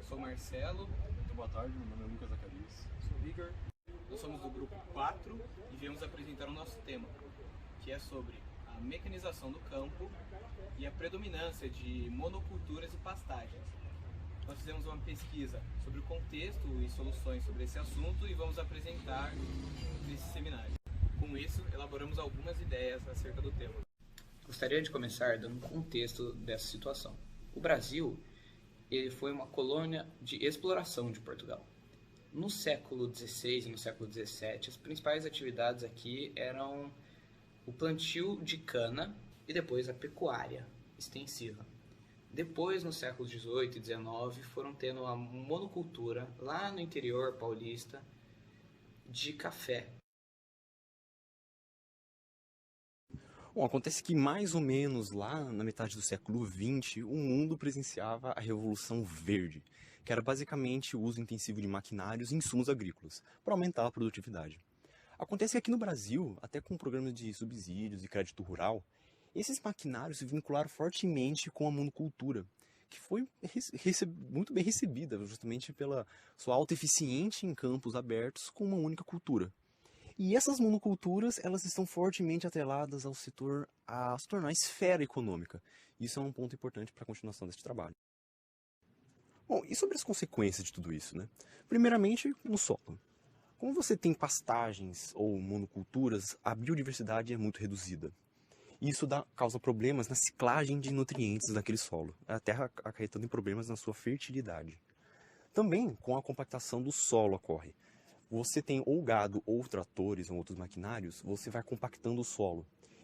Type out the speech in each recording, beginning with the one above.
sou o Marcelo. Muito boa tarde, meu nome é Lucas Zacarias. Sou o Igor. Nós somos do grupo 4 e viemos apresentar o nosso tema, que é sobre a mecanização do campo e a predominância de monoculturas e pastagens. Nós fizemos uma pesquisa sobre o contexto e soluções sobre esse assunto e vamos apresentar nesse seminário. Com isso, elaboramos algumas ideias acerca do tema. Gostaria de começar dando um contexto dessa situação. O Brasil, ele foi uma colônia de exploração de Portugal. No século XVI e no século XVII, as principais atividades aqui eram o plantio de cana e depois a pecuária extensiva. Depois, no século XVIII e XIX, foram tendo a monocultura lá no interior paulista de café. Bom, acontece que mais ou menos lá na metade do século XX, o mundo presenciava a Revolução Verde, que era basicamente o uso intensivo de maquinários e insumos agrícolas, para aumentar a produtividade. Acontece que aqui no Brasil, até com programas de subsídios e crédito rural, esses maquinários se vincularam fortemente com a monocultura, que foi muito bem recebida justamente pela sua alta eficiência em campos abertos com uma única cultura. E essas monoculturas, elas estão fortemente atreladas ao setor a se tornar esfera econômica. Isso é um ponto importante para a continuação deste trabalho. Bom, e sobre as consequências de tudo isso, né? Primeiramente, no solo. Como você tem pastagens ou monoculturas, a biodiversidade é muito reduzida. Isso causa problemas na ciclagem de nutrientes daquele solo, até acarretando em problemas na sua fertilidade. Também, com a compactação do solo ocorre. Você tem ou gado ou tratores ou outros maquinários, você vai compactando o solo.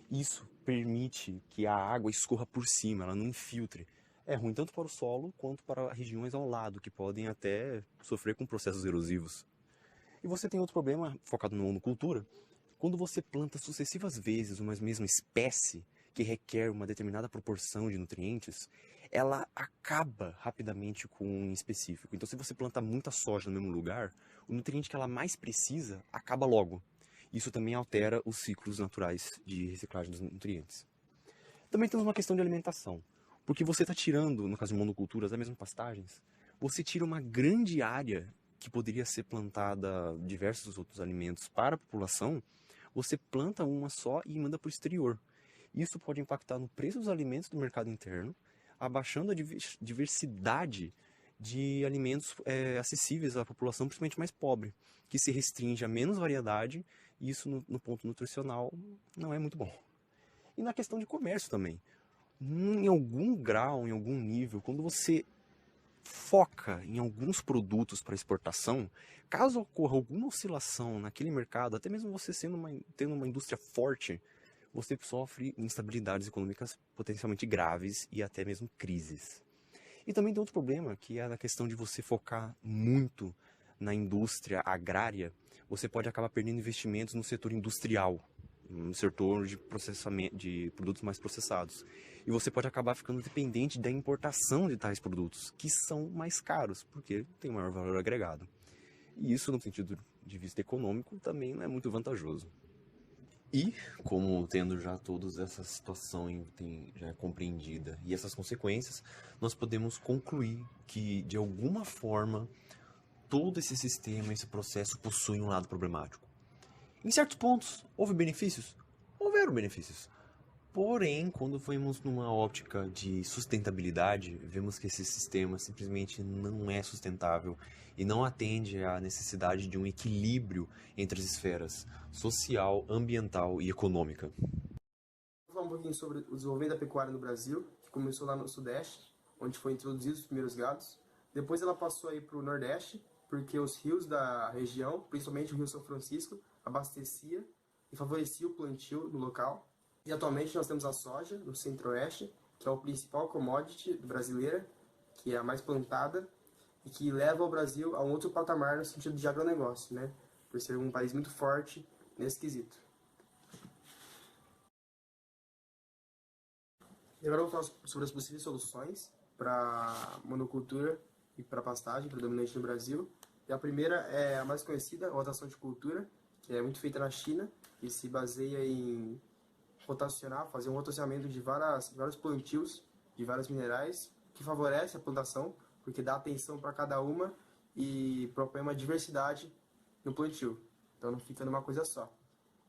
Isso permite que a água escorra por cima, ela não infiltre. É ruim tanto para o solo quanto para regiões ao lado, que podem até sofrer com processos erosivos. E você tem outro problema focado na monocultura. Quando você planta sucessivas vezes uma mesma espécie, que requer uma determinada proporção de nutrientes, ela acaba rapidamente com um específico. Então, se você planta muita soja no mesmo lugar, o nutriente que ela mais precisa acaba logo. Isso também altera os ciclos naturais de reciclagem dos nutrientes. Também temos uma questão de alimentação, porque você está tirando, no caso de monoculturas, até mesmo pastagens, você tira uma grande área que poderia ser plantada diversos outros alimentos para a população, você planta uma só e manda para o exterior. Isso pode impactar no preço dos alimentos do mercado interno, abaixando a diversidade de alimentos acessíveis à população, principalmente mais pobre, que se restringe a menos variedade, e isso no ponto nutricional não é muito bom. E na questão de comércio também. Em algum grau, em algum nível, quando você foca em alguns produtos para exportação, caso ocorra alguma oscilação naquele mercado, até mesmo você tendo uma indústria forte, você sofre instabilidades econômicas potencialmente graves e até mesmo crises. E também tem outro problema, que é na questão de você focar muito na indústria agrária, você pode acabar perdendo investimentos no setor industrial, no setor de processamento de produtos mais processados. E você pode acabar ficando dependente da importação de tais produtos, que são mais caros, porque tem maior valor agregado. E isso, no sentido de vista econômico, também não é muito vantajoso. E, como tendo já toda essa situação já é compreendida e essas consequências, nós podemos concluir que, de alguma forma, todo esse sistema, esse processo possui um lado problemático. Em certos pontos, houve benefícios? Houveram benefícios. Porém, quando vemos numa óptica de sustentabilidade, vemos que esse sistema simplesmente não é sustentável e não atende à necessidade de um equilíbrio entre as esferas social, ambiental e econômica. Vou falar um pouquinho sobre o desenvolvimento da pecuária no Brasil, que começou lá no Sudeste, onde foi introduzidos os primeiros gados. Depois ela passou aí para o Nordeste, porque os rios da região, principalmente o Rio São Francisco, abastecia e favorecia o plantio no local. E atualmente nós temos a soja no Centro-Oeste, que é o principal commodity brasileira, que é a mais plantada e que leva o Brasil a um outro patamar no sentido de agronegócio, né? Por ser um país muito forte nesse quesito. E agora eu vou falar sobre as possíveis soluções para monocultura e para pastagem predominante no Brasil. E a primeira é a mais conhecida, a rotação de cultura, que é muito feita na China e se baseia em fazer um rotacionamento de vários plantios de vários minerais que favorece a plantação porque dá atenção para cada uma e propõe uma diversidade no plantio, então não fica numa coisa só.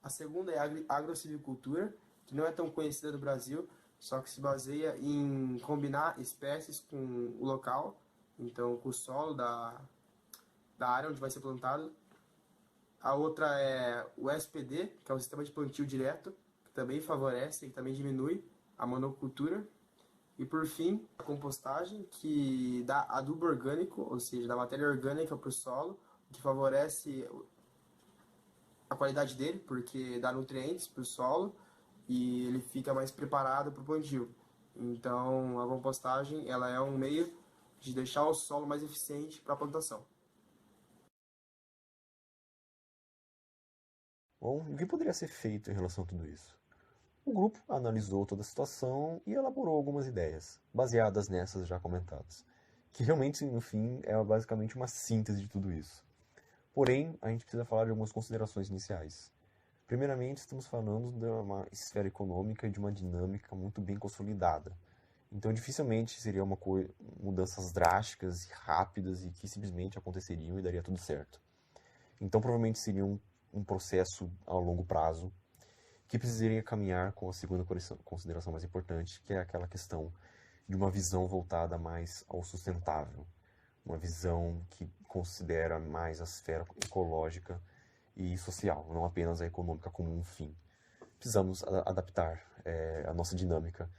A segunda é a agrossilvicultura, que não é tão conhecida no Brasil, só que se baseia em combinar espécies com o local, então com o solo da área onde vai ser plantado. A outra é o SPD, que é o sistema de plantio direto, que também favorece e também diminui a monocultura. E por fim, a compostagem, que dá adubo orgânico, ou seja, dá matéria orgânica para o solo, que favorece a qualidade dele, porque dá nutrientes para o solo e ele fica mais preparado para o plantio. Então, a compostagem ela é um meio de deixar o solo mais eficiente para a plantação. Bom, o que poderia ser feito em relação a tudo isso? O grupo analisou toda a situação e elaborou algumas ideias, baseadas nessas já comentadas, que realmente, no fim, é basicamente uma síntese de tudo isso. Porém, a gente precisa falar de algumas considerações iniciais. Primeiramente, estamos falando de uma esfera econômica e de uma dinâmica muito bem consolidada. Então, dificilmente seriam mudanças drásticas e rápidas e que simplesmente aconteceriam e daria tudo certo. Então, provavelmente seria um processo a longo prazo que precisaria caminhar com a segunda consideração mais importante, que é aquela questão de uma visão voltada mais ao sustentável, uma visão que considera mais a esfera ecológica e social, não apenas a econômica como um fim. Precisamos adaptar a nossa dinâmica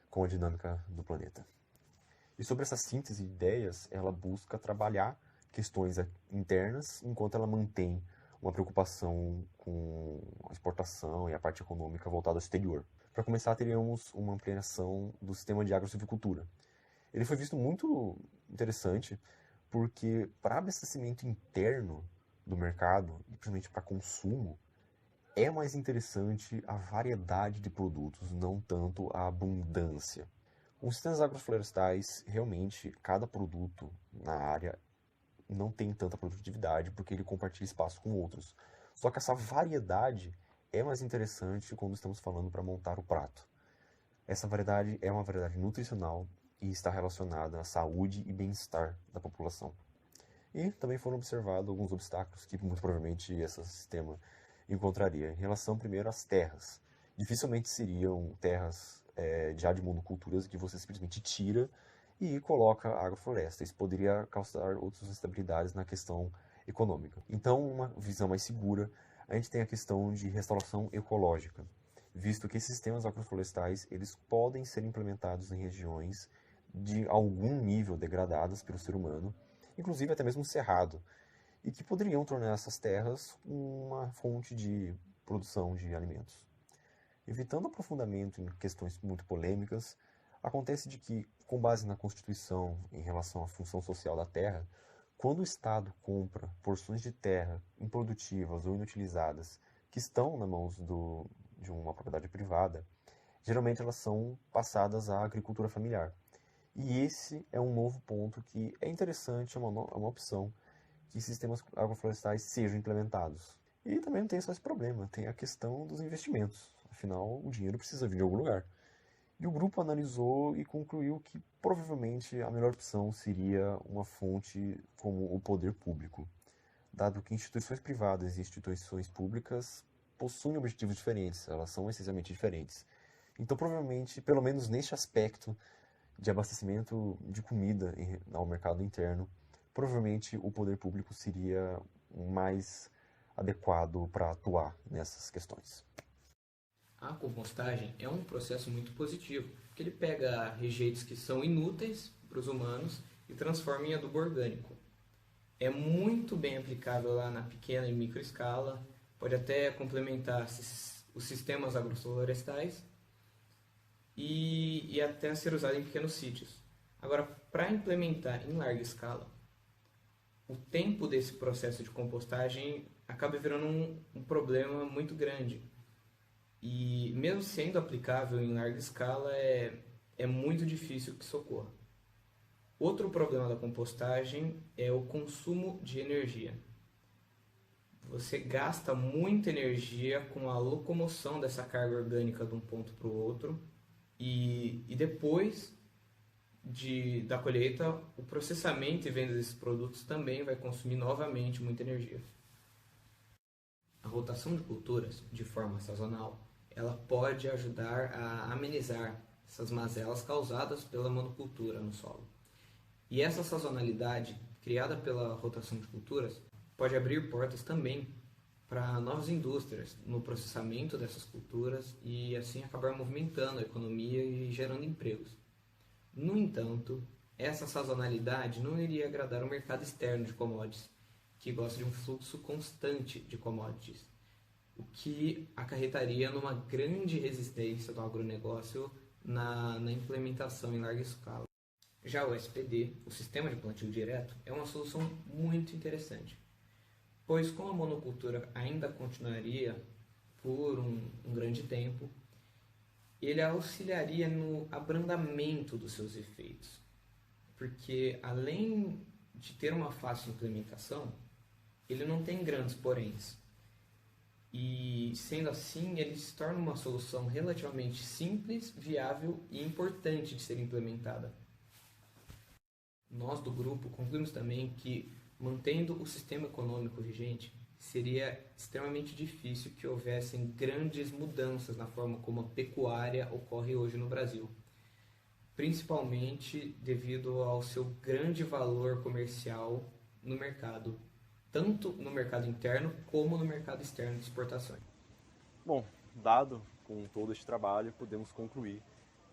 com a dinâmica do planeta. E sobre essa síntese de ideias, ela busca trabalhar questões internas, enquanto ela mantém uma preocupação com a exportação e a parte econômica voltada ao exterior. Para começar, teríamos uma ampliação do sistema de agrossilvicultura. Ele foi visto muito interessante porque para abastecimento interno do mercado, e principalmente para consumo, é mais interessante a variedade de produtos, não tanto a abundância. Os sistemas agroflorestais, realmente, cada produto na área não tem tanta produtividade porque ele compartilha espaço com outros. Só que essa variedade é mais interessante quando estamos falando para montar o prato. Essa variedade é uma variedade nutricional e está relacionada à saúde e bem-estar da população. E também foram observados alguns obstáculos que muito provavelmente esse sistema encontraria. Em relação primeiro às terras. Dificilmente seriam terras já de monoculturas que você simplesmente tira e coloca agrofloresta. Isso poderia causar outras instabilidades na questão econômica. Então, uma visão mais segura, a gente tem a questão de restauração ecológica, visto que esses sistemas agroflorestais eles podem ser implementados em regiões de algum nível degradadas pelo ser humano, inclusive até mesmo cerrado, e que poderiam tornar essas terras uma fonte de produção de alimentos. Evitando aprofundamento em questões muito polêmicas, acontece de que, com base na Constituição em relação à função social da terra, quando o Estado compra porções de terra improdutivas ou inutilizadas que estão nas mãos de uma propriedade privada, geralmente elas são passadas à agricultura familiar. E esse é um novo ponto que é interessante, é uma opção que sistemas agroflorestais sejam implementados. E também não tem só esse problema, tem a questão dos investimentos. Afinal, o dinheiro precisa vir de algum lugar. E o grupo analisou e concluiu que provavelmente a melhor opção seria uma fonte como o poder público, dado que instituições privadas e instituições públicas possuem objetivos diferentes, elas são essencialmente diferentes. Então, provavelmente, pelo menos neste aspecto de abastecimento de comida ao mercado interno, provavelmente o poder público seria mais adequado para atuar nessas questões. A compostagem é um processo muito positivo, porque ele pega rejeitos que são inúteis para os humanos e transforma em adubo orgânico. É muito bem aplicável lá na pequena e micro escala, pode até complementar os sistemas agroflorestais e até ser usado em pequenos sítios. Agora, para implementar em larga escala, o tempo desse processo de compostagem acaba virando um problema muito grande. E mesmo sendo aplicável em larga escala, é muito difícil que isso ocorra. Outro problema da compostagem é o consumo de energia. Você gasta muita energia com a locomoção dessa carga orgânica de um ponto para o outro e depois da colheita, o processamento e venda desses produtos também vai consumir novamente muita energia. A rotação de culturas, de forma sazonal, ela pode ajudar a amenizar essas mazelas causadas pela monocultura no solo. E essa sazonalidade, criada pela rotação de culturas, pode abrir portas também para novas indústrias no processamento dessas culturas e assim acabar movimentando a economia e gerando empregos. No entanto, essa sazonalidade não iria agradar o mercado externo de commodities, que gosta de um fluxo constante de commodities, o que acarretaria numa grande resistência do agronegócio na implementação em larga escala. Já o SPD, o Sistema de Plantio Direto, é uma solução muito interessante, pois como a monocultura ainda continuaria por um grande tempo, ele auxiliaria no abrandamento dos seus efeitos, porque além de ter uma fácil implementação, ele não tem grandes poréns. E sendo assim, ele se torna uma solução relativamente simples, viável e importante de ser implementada. Nós do grupo concluímos também que, mantendo o sistema econômico vigente, seria extremamente difícil que houvessem grandes mudanças na forma como a pecuária ocorre hoje no Brasil, principalmente devido ao seu grande valor comercial no mercado, tanto no mercado interno como no mercado externo de exportações. Bom, dado com todo este trabalho, podemos concluir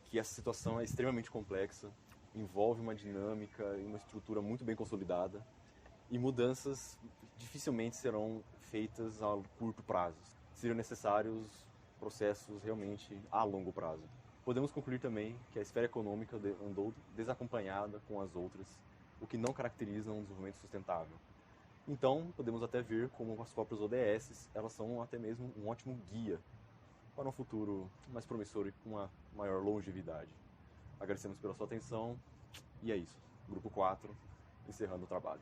que essa situação é extremamente complexa, envolve uma dinâmica e uma estrutura muito bem consolidada, e mudanças dificilmente serão feitas a curto prazo. Seriam necessários processos realmente a longo prazo. Podemos concluir também que a esfera econômica andou desacompanhada com as outras, o que não caracteriza um desenvolvimento sustentável. Então, podemos até ver como as próprias ODS, elas são até mesmo um ótimo guia para um futuro mais promissor e com uma maior longevidade. Agradecemos pela sua atenção e é isso. Grupo 4, encerrando o trabalho.